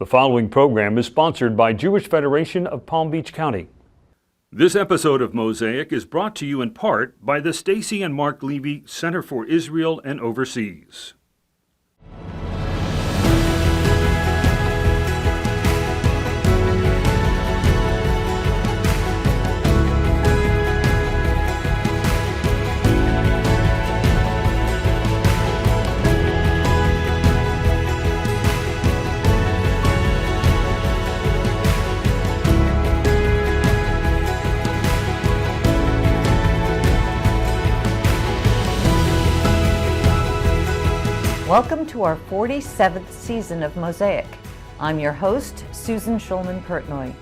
The following program is sponsored by Jewish Federation of Palm Beach County. This episode of Mosaic is brought to you in part by the Stacy and Mark Levy Center for Israel and Overseas. Welcome to our 47th season of Mosaic. I'm your host, Susan Shulman Pertnoy.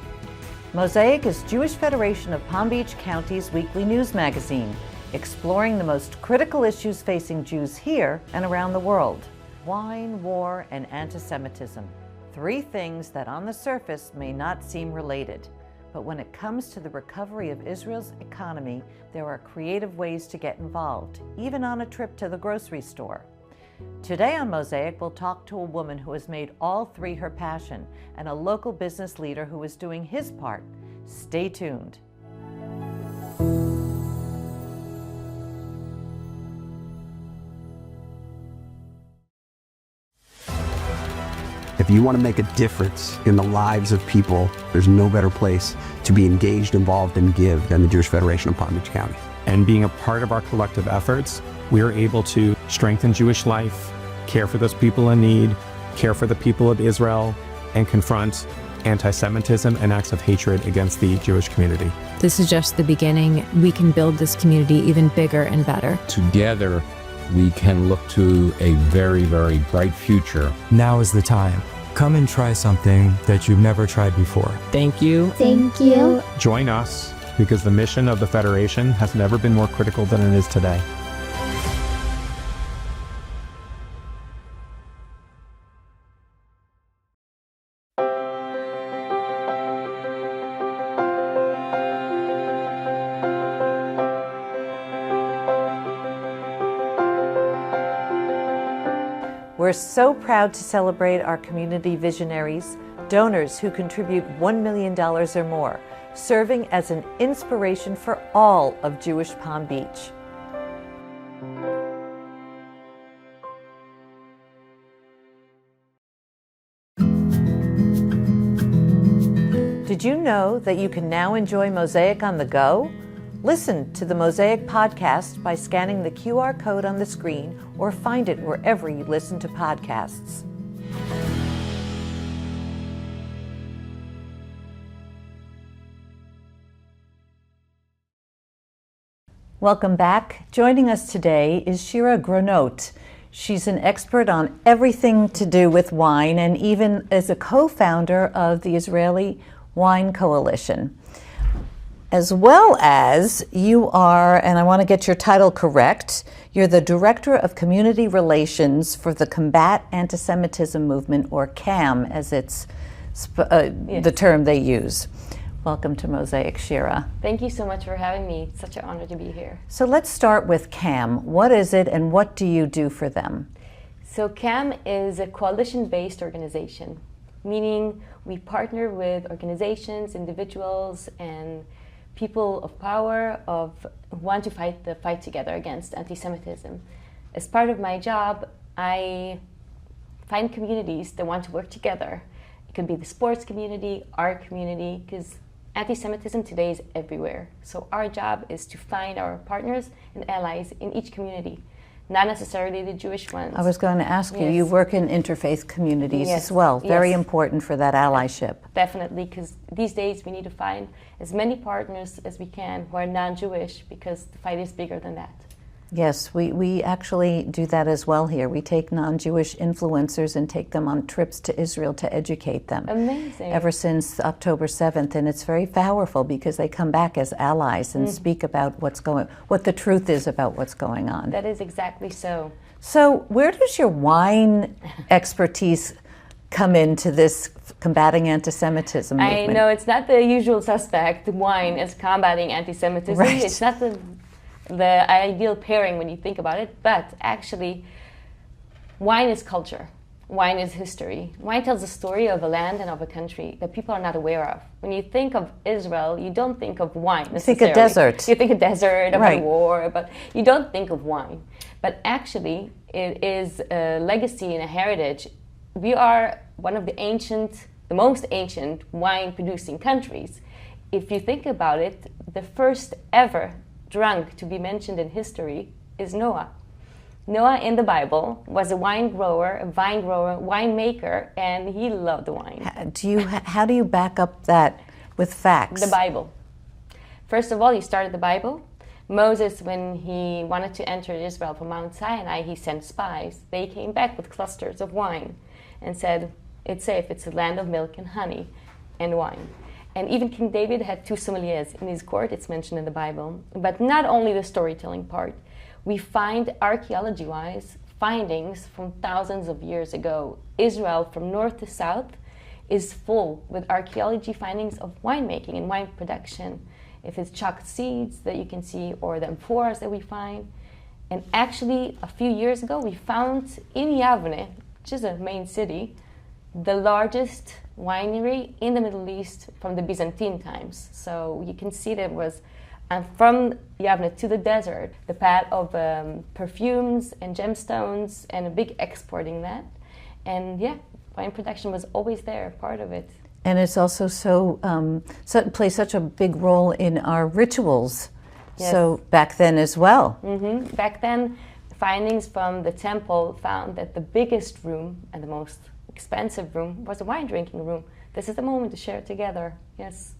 Mosaic is Jewish Federation of Palm Beach County's weekly news magazine, exploring the most critical issues facing Jews here and around the world. Wine, war, and anti-Semitism. Three things that on the surface may not seem related. But when it comes to the recovery of Israel's economy, there are creative ways to get involved, even on a trip to the grocery store. Today on Mosaic, we'll talk to a woman who has made all three her passion and a local business leader who is doing his part. Stay tuned. If you want to make a difference in the lives of people, there's no better place to be engaged, involved, and give than the Jewish Federation of Palm Beach County. And being a part of our collective efforts, we are able to strengthen Jewish life, care for those people in need, care for the people of Israel, and confront anti-Semitism and acts of hatred against the Jewish community. This is just the beginning. We can build this community even bigger and better. Together, we can look to a very, very bright future. Now is the time. Come and try something that you've never tried before. Thank you. Thank you. Join us, because the mission of the Federation has never been more critical than it is today. We're so proud to celebrate our community visionaries, donors who contribute $1 million or more, serving as an inspiration for all of Jewish Palm Beach. Did you know that you can now enjoy Mosaic on the go? Listen to the Mosaic podcast by scanning the QR code on the screen or find it wherever you listen to podcasts. Welcome back. Joining us today is Shira Granot. She's an expert on everything to do with wine and even is a co-founder of the Israeli Wine Coalition. As well as you are, and I want to get your title correct, you're the Director of Community Relations for the Combat Antisemitism Movement, or CAM, as it's Yes. the term they use. Welcome to Mosaic, Shira. Thank you so much for having me. It's such an honor to be here. So let's start with CAM. What is it and what do you do for them? So CAM is a coalition-based organization, meaning we partner with organizations, individuals, and people of power who want to fight the fight together against anti-Semitism. As part of my job, I find communities that want to work together. It could be the sports community, our community, because anti-Semitism today is everywhere. So our job is to find our partners and allies in each community, not necessarily the Jewish ones. I was going to ask you, Yes. you work in interfaith communities Yes. as well. Very Yes. important for that allyship. Definitely, because these days we need to find as many partners as we can who are non-Jewish, because the fight is bigger than that. Yes, we actually do that as well here. We take non-Jewish influencers and take them on trips to Israel to educate them. Amazing. Ever since October 7th, and it's very powerful because they come back as allies and speak about what the truth is about what's going on. That is exactly so. So where does your wine expertise come into this combating anti-Semitism movement? I know it's not the usual suspect. Wine is combating anti-Semitism. Right. It's not the ideal pairing when you think about it, but actually wine is culture. wine is history. Wine tells the story of a land and of a country that people are not aware of. When you think of Israel, you don't think of wine necessarily. Think of desert. You think of desert, about Right. war, but you don't think of wine. But actually, it is a legacy and a heritage. We are one of the most ancient wine-producing countries. If you think about it, the first ever drunk to be mentioned in history is Noah. Noah in the Bible was a wine grower, winemaker, and he loved the wine. How do you back up that with facts? The Bible. First of all, you started the Bible. Moses, when he wanted to enter Israel from Mount Sinai, he sent spies. They came back with clusters of wine and said, it's safe, it's a land of milk and honey and wine. And even King David had 2 sommeliers in his court, it's mentioned in the Bible. But not only the storytelling part. We find, archaeology-wise, findings from thousands of years ago. Israel, from north to south, is full with archaeology findings of winemaking and wine production. If it's chalk seeds that you can see, or the amphoras that we find. And actually, a few years ago, we found in Yavne, which is a main city, the largest winery in the Middle East from the Byzantine times. So you can see that it was from Yavne to the desert, the path of perfumes and gemstones, and a big exporting that. And yeah, wine production was always there, part of it. And it's also plays such a big role in our rituals. Yes. So back then as well. Mm-hmm. Back then, findings from the temple found that the biggest room and the most expensive room was the wine drinking room. This is the moment to share together. Yes.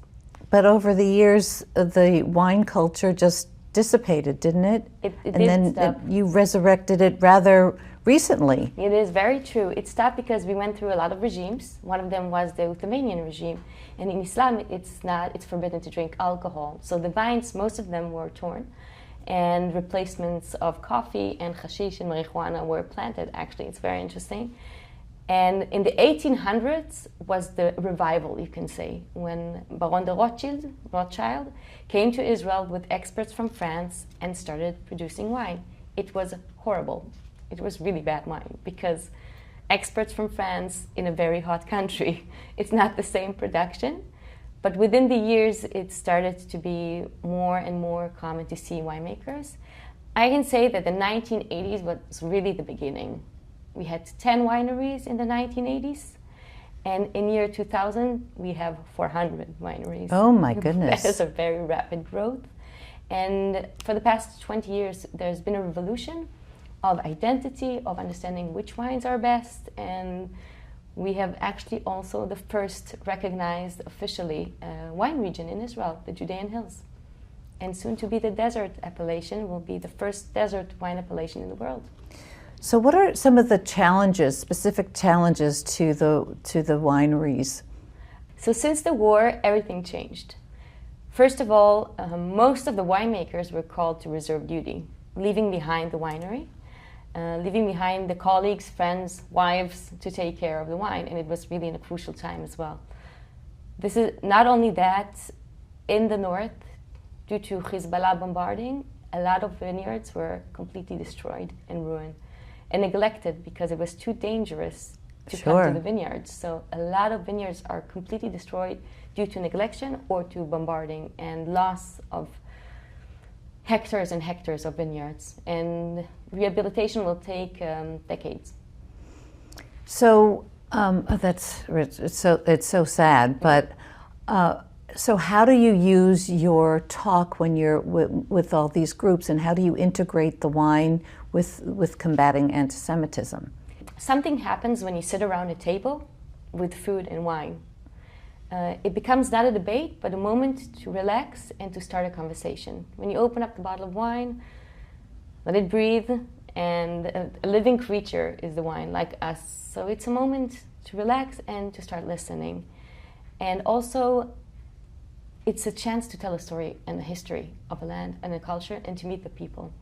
But over the years, the wine culture just dissipated, didn't it? It and did then stop. You resurrected it rather recently. It is very true. It stopped because we went through a lot of regimes. One of them was the Ottomanian regime. And in Islam, it's forbidden to drink alcohol. So the vines, most of them were torn. And replacements of coffee and hashish and marijuana were planted. Actually, it's very interesting. And in the 1800s was the revival, you can say, when Baron de Rothschild came to Israel with experts from France and started producing wine. It was horrible. It was really bad wine because experts from France in a very hot country, it's not the same production. But within the years, it started to be more and more common to see winemakers. I can say that the 1980s was really the beginning. We had 10 wineries in the 1980s, and in year 2000, we have 400 wineries. Oh my goodness. That is a very rapid growth. And for the past 20 years, there's been a revolution of identity, of understanding which wines are best, and we have actually also the first recognized officially wine region in Israel, the Judean Hills. And soon to be the desert appellation will be the first desert wine appellation in the world. So what are some of the challenges, specific challenges to the wineries? So since the war, everything changed. First of all, most of the winemakers were called to reserve duty, leaving behind the winery, leaving behind the colleagues, friends, wives to take care of the wine, and it was really in a crucial time as well. This is not only that, in the north, due to Hezbollah bombarding, a lot of vineyards were completely destroyed and ruined and neglected because it was too dangerous to come to the vineyards. So a lot of vineyards are completely destroyed due to neglection or to bombarding and loss of hectares and hectares of vineyards. And rehabilitation will take decades. So it's so sad, but so how do you use your talk when you're with all these groups, and how do you integrate the wine with combating anti-Semitism? Something happens when you sit around a table with food and wine. It becomes not a debate, but a moment to relax and to start a conversation. When you open up the bottle of wine, let it breathe, and a living creature is the wine, like us. So it's a moment to relax and to start listening. And also, it's a chance to tell a story and a history of a land and a culture and to meet the people.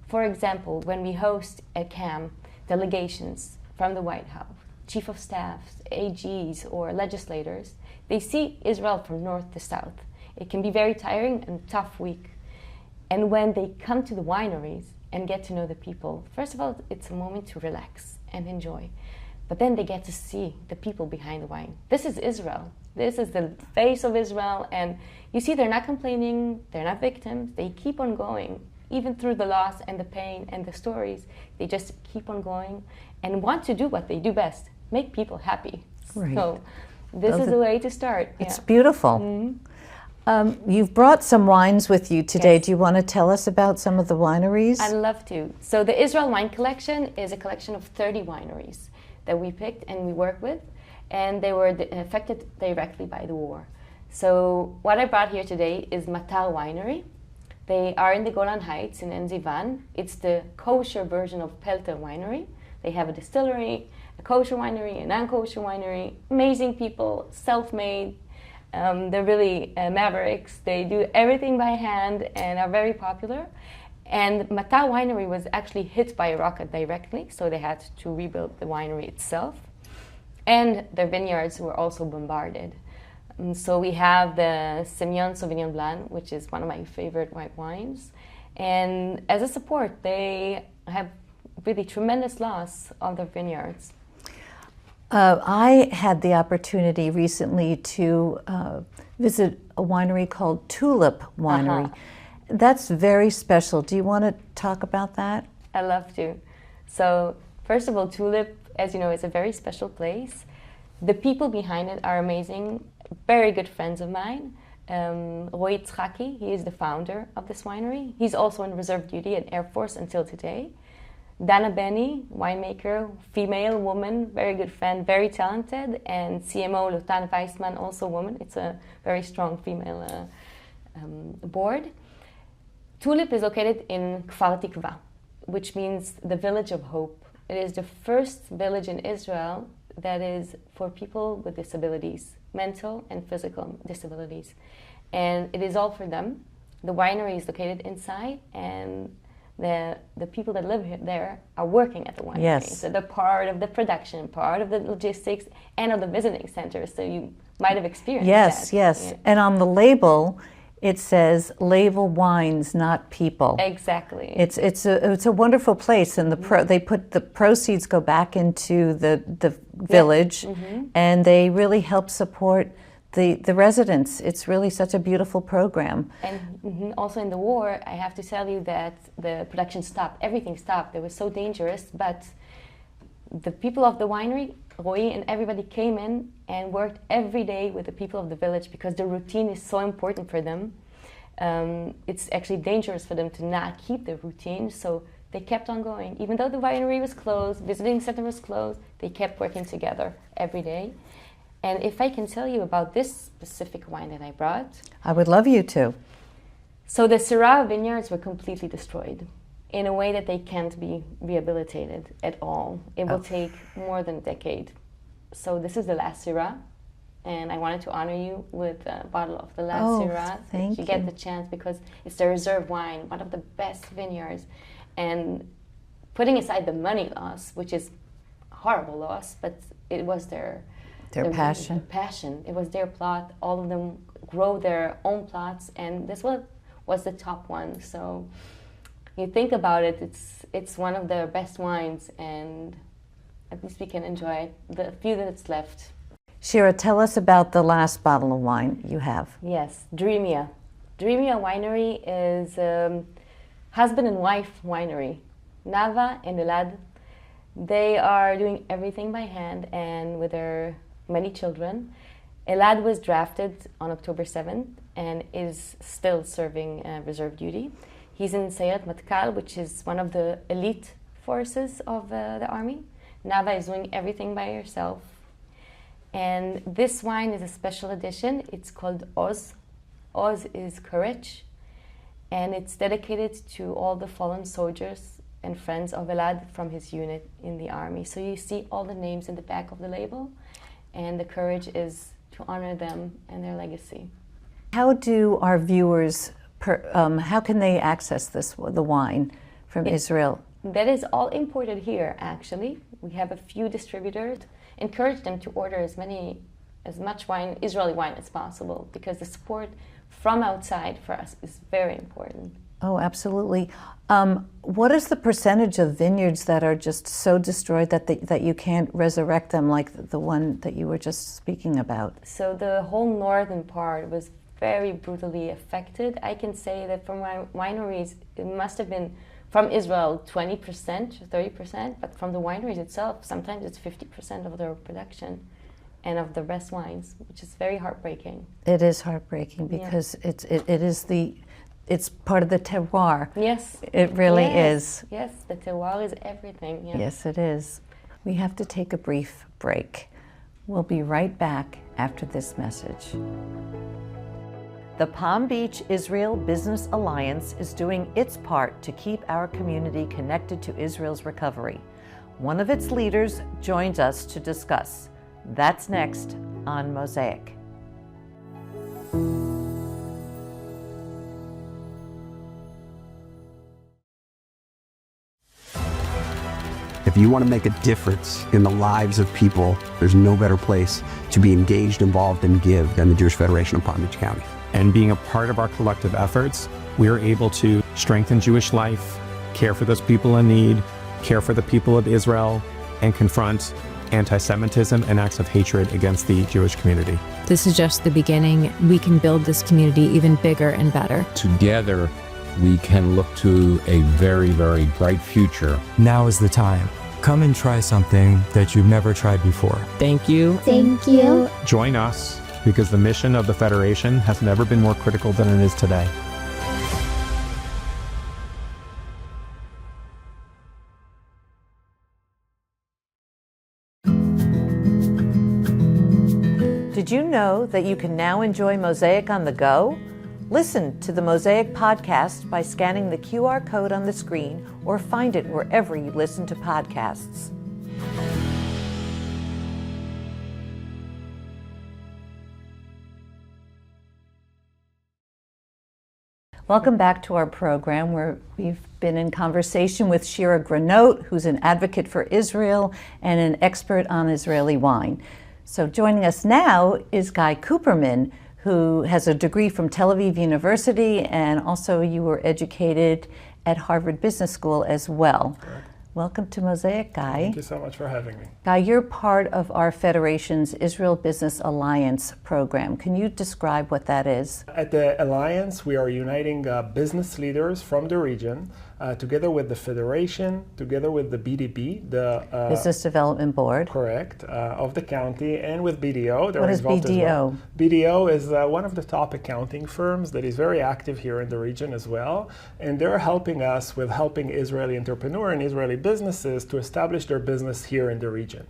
For example, when we host at CAM delegations from the White House, chief of staffs, AGs, or legislators, they see Israel from north to south. It can be very tiring and tough week. And when they come to the wineries and get to know the people, first of all, it's a moment to relax and enjoy. but then they get to see the people behind the wine. This is Israel. This is the face of Israel, and you see they're not complaining, they're not victims, they keep on going, even through the loss and the pain and the stories. They just keep on going and want to do what they do best, make people happy. Right. So this is the way to start. It's beautiful. You've brought some wines with you today. Yes. Do you want to tell us about some of the wineries? I'd love to. So the Israel Wine Collection is a collection of 30 wineries that we picked and we work with, and they were affected directly by the war. So what I brought here today is Matar Winery. They are in the Golan Heights in En Zivan. It's the kosher version of Pelter Winery. They have a distillery, a kosher winery, a non-kosher winery. Amazing people, self-made. They're really mavericks. They do everything by hand and are very popular. And Matar Winery was actually hit by a rocket directly, so they had to rebuild the winery itself. And their vineyards were also bombarded. So we have the Semillon Sauvignon Blanc, which is one of my favorite white wines. And as a support, they have really tremendous loss of their vineyards. I had the opportunity recently to visit a winery called Tulip Winery. That's very special. Do you want to talk about that? I love to. So first of all, Tulip, as you know, is a very special place. The people behind it are amazing, very good friends of mine. Roy Tzchaki, he is the founder of this winery. He's also in reserve duty at Air Force until today. Dana Benny, winemaker, female woman, very good friend, very talented, and CMO Lotan Weissman, also woman. It's a very strong female board. Tulip is located in Kfar Tikva, which means the village of hope. It is the first village in Israel that is for people with disabilities, mental and physical disabilities. And it is all for them. The winery is located inside, and the people that live there are working at the winery. Yes. So they're part of the production, part of the logistics, and of the visiting center. So you might have experienced that. Yes. Yeah. And on the label, it says label wines, not people. Exactly. It's a wonderful place, and they put the proceeds go back into the village, and they really help support the residents. It's really such a beautiful program. And also in the war, I have to tell you that the production stopped. Everything stopped. It was so dangerous, but the people of the winery, Roy and everybody, came in and worked every day with the people of the village because the routine is so important for them. It's actually dangerous for them to not keep the routine, so they kept on going. Even though the winery was closed, visiting center was closed, they kept working together every day. And if I can tell you about this specific wine that I brought. I would love you to. So the Syrah vineyards were completely destroyed in a way that they can't be rehabilitated at all. It will take more than a decade. So this is the last Syrah, and I wanted to honor you with a bottle of the last Syrah. Thank you get the chance because it's the reserve wine, one of the best vineyards. And putting aside the money loss, which is a horrible loss, but it was their passion. It was their plot. All of them grow their own plots, and this was the top one. So you think about it, it's one of their best wines, and at least we can enjoy it, the few that's left. Shira, tell us about the last bottle of wine you have. Yes, Dreamia. Dreamia Winery is a husband and wife winery. Nava and Elad, they are doing everything by hand and with their many children. Elad was drafted on October 7th and is still serving reserve duty. He's in Sayeret Matkal, which is one of the elite forces of the army. Nava is doing everything by herself. And this wine is a special edition. It's called Oz. Oz is courage. And it's dedicated to all the fallen soldiers and friends of Elad from his unit in the army. So you see all the names in the back of the label. And the courage is to honor them and their legacy. How do our viewers, how can they access the wine from Israel? That is all imported here, actually. We have a few distributors. Encourage them to order as much wine, Israeli wine, as possible, because the support from outside for us is very important. Oh, absolutely. What is the percentage of vineyards that are just so destroyed that you can't resurrect them, like the one that you were just speaking about? So the whole northern part was very brutally affected. I can say that from wineries, it must have been from Israel 20%, 30%, but from the wineries itself, sometimes it's 50% of their production and of the best wines, which is very heartbreaking. It is heartbreaking because it's part of the terroir. Yes. It really is. Yes, the terroir is everything. Yeah. Yes, it is. We have to take a brief break. We'll be right back after this message. The Palm Beach Israel Business Alliance is doing its part to keep our community connected to Israel's recovery. One of its leaders joins us to discuss. That's next on Mosaic. If you want to make a difference in the lives of people, there's no better place to be engaged, involved, and give than the Jewish Federation of Palm Beach County. And being a part of our collective efforts, we are able to strengthen Jewish life, care for those people in need, care for the people of Israel, and confront anti-Semitism and acts of hatred against the Jewish community. This is just the beginning. We can build this community even bigger and better. Together, we can look to a very, very bright future. Now is the time. Come and try something that you've never tried before. Thank you. Thank you. Join us, because the mission of the Federation has never been more critical than it is today. Did you know that you can now enjoy Mosaic on the go? Listen to the Mosaic podcast by scanning the QR code on the screen or find it wherever you listen to podcasts. Welcome back to our program where we've been in conversation with Shira Granot, who's an advocate for Israel and an expert on Israeli wine. So joining us now is Guy Kuperman, who has a degree from Tel Aviv University, and also you were educated at Harvard Business School as well. Correct. Welcome to Mosaic, Guy. Thank you so much for having me. Guy, you're part of our Federation's Israel Business Alliance program. Can you describe what that is? At the Alliance, we are uniting business leaders from the region together with the Federation, together with the BDB, the Business Development Board. Correct, of the county, and with BDO. What is BDO? Well. BDO is one of the top accounting firms that is very active here in the region as well, and they're helping us with helping Israeli entrepreneurs and Israeli businesses to establish their business here in the region.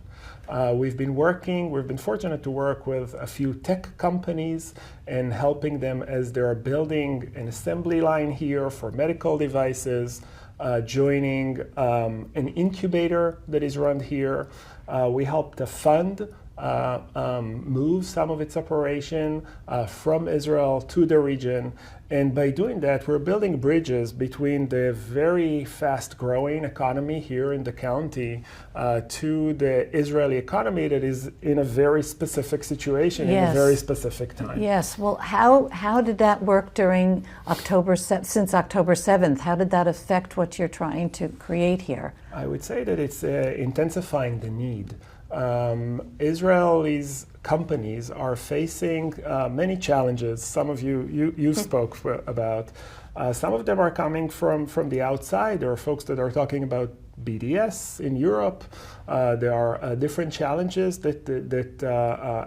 We've been fortunate to work with a few tech companies and helping them as they're building an assembly line here for medical devices, joining an incubator that is run here. We help to fund move some of its operation from Israel to the region. And by doing that, we're building bridges between the very fast-growing economy here in the county to the Israeli economy that is in a very specific situation in a very specific time. Yes. Well, how did that work during since October 7th? How did that affect what you're trying to create here? I would say that it's intensifying the need. Israelis companies are facing many challenges. Some of you spoke about. Some of them are coming from the outside. There are folks that are talking about BDS in Europe. There are different challenges that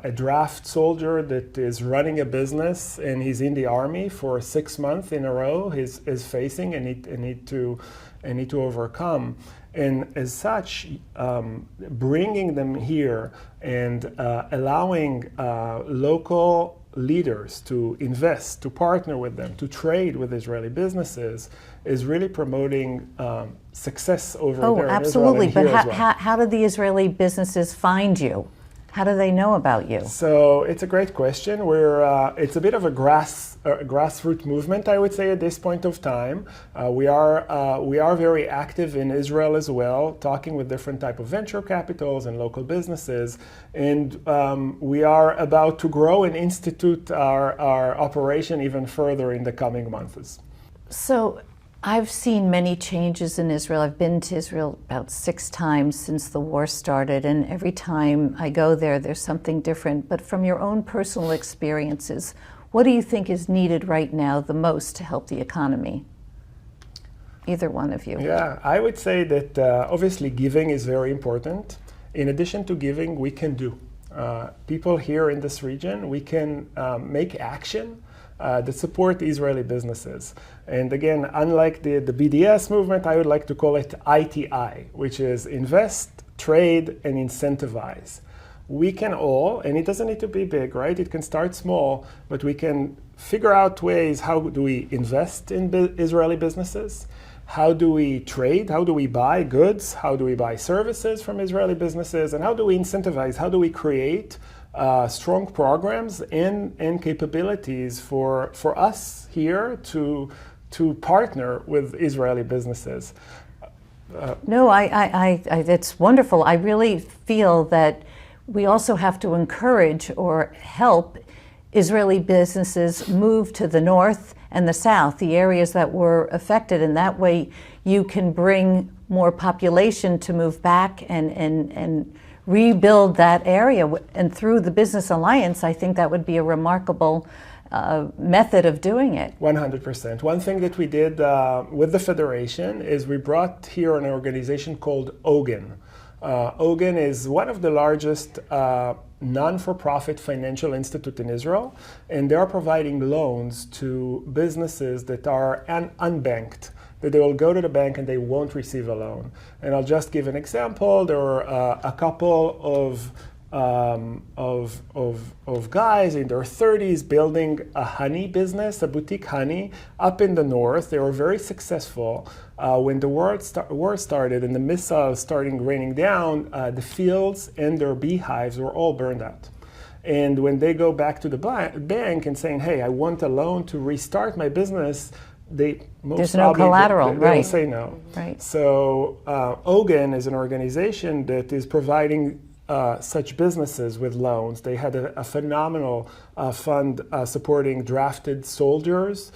a draft soldier that is running a business and he's in the army for 6 months in a row is facing and need to overcome. And as such, bringing them here and allowing local leaders to invest, to partner with them, to trade with Israeli businesses is really promoting success over there in Israel. Oh, absolutely. But how did the Israeli businesses find you? How do they know about you? So it's a great question. It's a bit of a grassroots movement, I would say, at this point of time. We are very active in Israel as well, talking with different type of venture capitals and local businesses. And we are about to grow and institute our operation even further in the coming months. So I've seen many changes in Israel. I've been to Israel about 6 times since the war started, and every time I go there, there's something different. But from your own personal experiences, what do you think is needed right now the most to help the economy? Either one of you. Yeah, I would say that obviously giving is very important. In addition to giving, we can do. People here in this region, we can make action that support Israeli businesses. And again, unlike the BDS movement, I would like to call it ITI, which is invest, trade, and incentivize. We can all, and it doesn't need to be big, right? It can start small, but we can figure out ways, how do we invest in Israeli businesses? How do we trade? How do we buy goods? How do we buy services from Israeli businesses? And how do we incentivize? How do we create strong programs and capabilities for us here to partner with Israeli businesses? No, it's wonderful. I really feel that we also have to encourage or help Israeli businesses move to the north and the south, the areas that were affected, and that way you can bring more population to move back and rebuild that area. And through the Business Alliance, I think that would be a remarkable method of doing it. 100%. One thing that we did with the Federation is we brought here an organization called Ogen. Ogen is one of the largest non-for-profit financial institute in Israel, and they are providing loans to businesses that are unbanked, that they will go to the bank and they won't receive a loan. And I'll just give an example. There were a couple of guys in their 30s building a honey business, a boutique honey, up in the north. They were very successful. When the war started and the missiles started raining down, the fields and their beehives were all burned out. And when they go back to the bank and saying, hey, I want a loan to restart my business, there's no collateral, they right? will say no. Right. So Ogen is an organization that is providing such businesses with loans. They had a phenomenal fund supporting drafted soldiers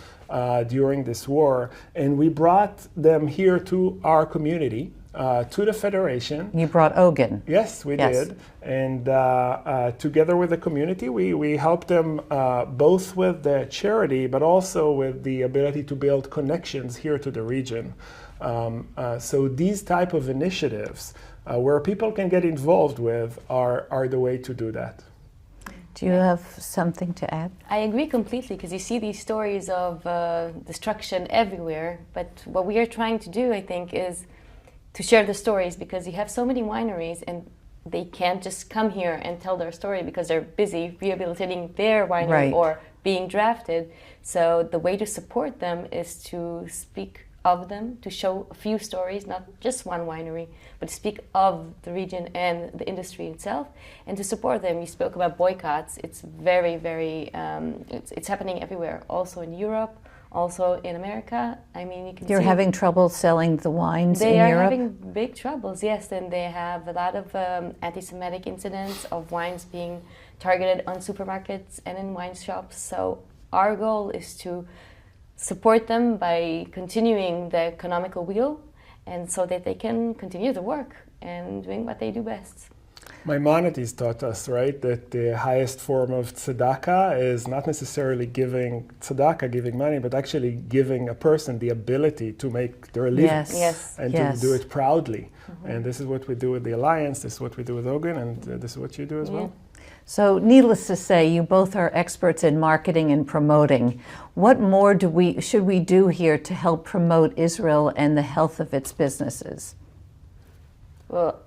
during this war, and we brought them here to our community, to the Federation. You brought Ogen. Yes, we did. And together with the community, we helped them both with the charity, but also with the ability to build connections here to the region. So these type of initiatives where people can get involved with are the way to do that. Do you have something to add? I agree completely, because you see these stories of destruction everywhere. But what we are trying to do, I think, is to share the stories, because you have so many wineries and they can't just come here and tell their story because they're busy rehabilitating their winery, right, or being drafted. So the way to support them is to speak of them, to show a few stories, not just one winery, but to speak of the region and the industry itself, and to support them. You spoke about boycotts. It's very, very, it's happening everywhere, also in Europe, also in America. I mean, you can You're see having trouble selling the wines in Europe? They are Europe? having big troubles, yes, and they have a lot of anti-Semitic incidents of wines being targeted on supermarkets and in wine shops. So our goal is to support them by continuing the economical wheel, and so that they can continue the work and doing what they do best. Maimonides taught us, right, that the highest form of tzedakah is not necessarily giving tzedakah, giving money, but actually giving a person the ability to make their living, and to do it proudly. Mm-hmm. And this is what we do with the Alliance, this is what we do with Ogen, and this is what you do as well. So needless to say, you both are experts in marketing and promoting. What more should we do here to help promote Israel and the health of its businesses? Well,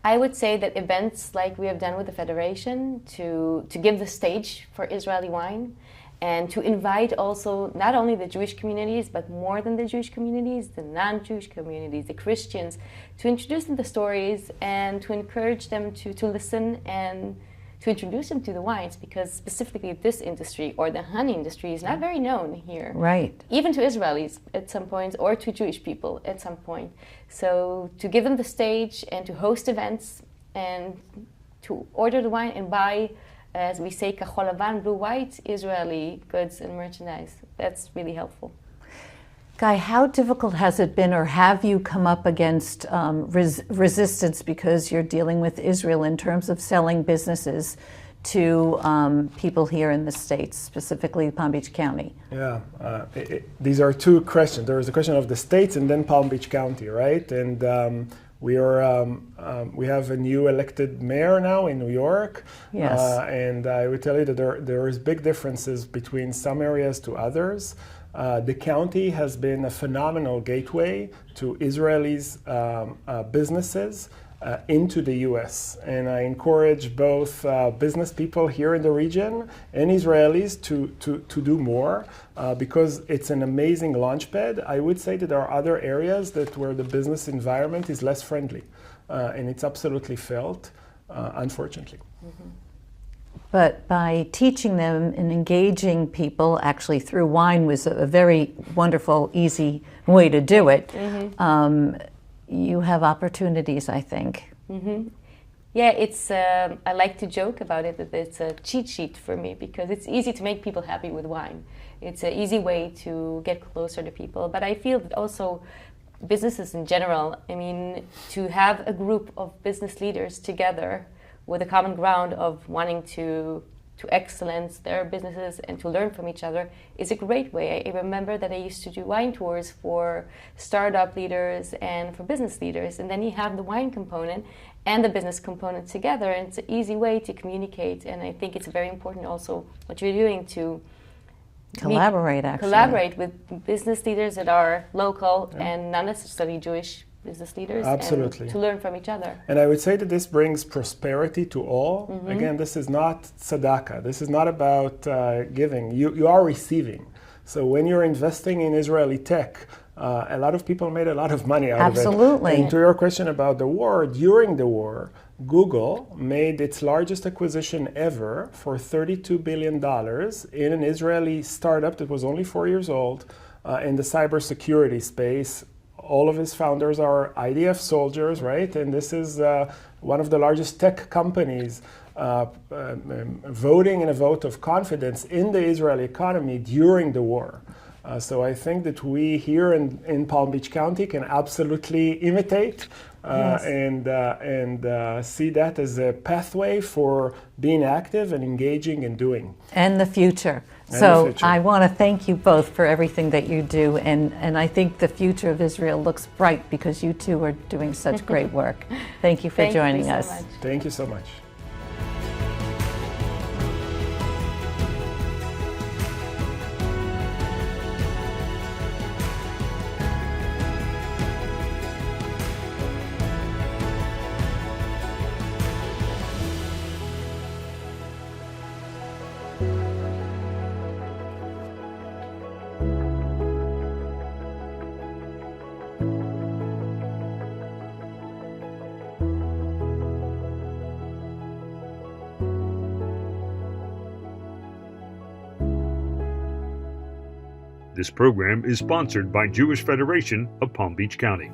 I would say that events like we have done with the Federation to give the stage for Israeli wine, and to invite also not only the Jewish communities, but more than the Jewish communities, the non-Jewish communities, the Christians, to introduce them the stories and to encourage them to listen and to introduce them to the wines, because specifically this industry, or the honey industry, is not very known here. Right. Even to Israelis at some point, or to Jewish people at some point. So to give them the stage and to host events and to order the wine and buy, as we say, kachol lavan, blue-white Israeli goods and merchandise. That's really helpful. Guy, how difficult has it been, or have you come up against resistance because you're dealing with Israel in terms of selling businesses to people here in the States, specifically Palm Beach County? Yeah, these are two questions. There is the question of the States and then Palm Beach County, right? And we have a new elected mayor now in New York. Yes. And I would tell you that there is big differences between some areas to others. The county has been a phenomenal gateway to Israelis' businesses into the U.S. And I encourage both business people here in the region and Israelis to do more because it's an amazing launchpad. I would say that there are other areas where the business environment is less friendly, and it's absolutely felt, unfortunately. Mm-hmm. But by teaching them and engaging people, actually through wine was a very wonderful, easy way to do it. Mm-hmm. You have opportunities, I think. Mm-hmm. Yeah, it's. I like to joke about it that it's a cheat sheet for me because it's easy to make people happy with wine. It's an easy way to get closer to people. But I feel that also businesses in general, I mean, to have a group of business leaders together with a common ground of wanting to excellence their businesses and to learn from each other is a great way. I remember that I used to do wine tours for startup leaders and for business leaders, and then you have the wine component and the business component together, and it's an easy way to communicate. And I think it's very important also what you're doing to collaborate with business leaders that are local and not necessarily Jewish business leaders. Absolutely. And to learn from each other. And I would say that this brings prosperity to all. Mm-hmm. Again, this is not tzedakah. This is not about giving. You are receiving. So when you're investing in Israeli tech, a lot of people made a lot of money out of it. Absolutely. And to your question about the war, during the war, Google made its largest acquisition ever for $32 billion in an Israeli startup that was only 4 years old in the cybersecurity space. All of his founders are IDF soldiers, right? And this is one of the largest tech companies voting in a vote of confidence in the Israeli economy during the war. So I think that we here in Palm Beach County can absolutely imitate and see that as a pathway for being active and engaging and doing. And the future. So I want to thank you both for everything that you do, and I think the future of Israel looks bright because you two are doing such great work. Thank you for joining us. Much. Thank you so much. This program is sponsored by Jewish Federation of Palm Beach County.